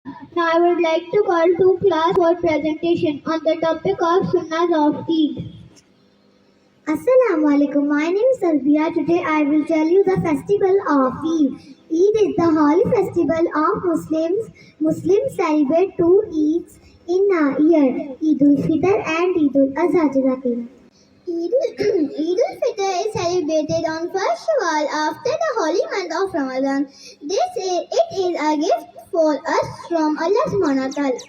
Now I would like to call to class for presentation on the topic of Sunnahs of Eid. Assalamu alaikum. My name is Salbia. Today I will tell you the festival of Eid. Eid is the holy festival of Muslims. Muslims celebrate two Eids in a year, Eid ul-Fitr and Eid ul-Adha. Eid ul-Fitr is celebrated on first Shawwal after the holy month of Ramadan. It is a gift for us from Allah subhanahu wa ta'ala.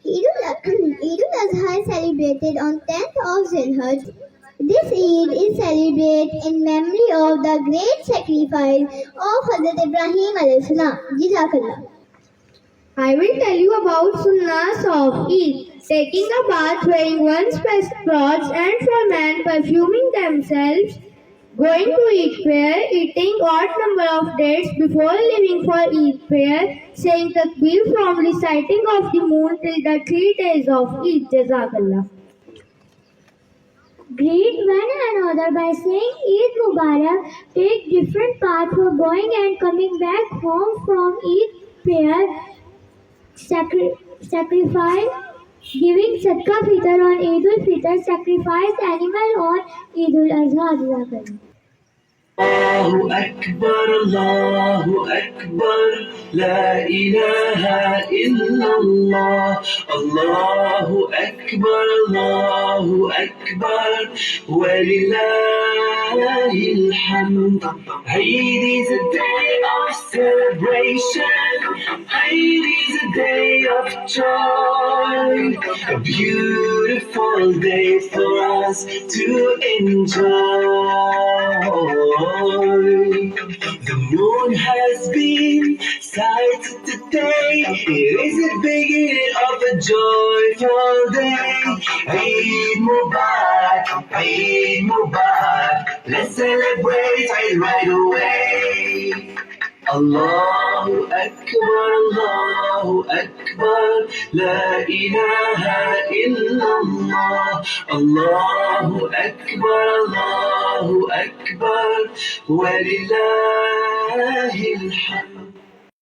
Eid ul-Adha is celebrated on 10th of Zilhaj. This Eid is celebrated in memory of the great sacrifice of Hazrat Ibrahim alayhi salam. Jazakallah. I will tell you about Sunnahs of Eid. Taking a bath, wearing one's best clothes, and for men perfuming themselves, going to Eid prayer, eating odd number of dates before leaving for Eid prayer, saying takbir from reciting of the moon till the 3 days of Eid. Jazakallah. Greet one another by saying Eid Mubarak. Take different paths for going and coming back home from Eid prayer. Sacrifice, giving Sadqa Fitr on Eid ul-Fitr, sacrifice animal on Eid ul-Adha. الله أكبر الله أكبر لا إله إلا الله الله أكبر الله أكبر ولله الحمد. Eid is a day of celebration. Eid is a day of joy. A beautiful day for us to enjoy. The moon has been sighted today. It is the beginning of a joyful day. Eid Mubarak, Eid Mubarak. Let's celebrate Eid right away. Allahu Akbar, Allahu Akbar, La ilaha illallah. Allahu Akbar, Allahu Akbar, Walillahil hamd.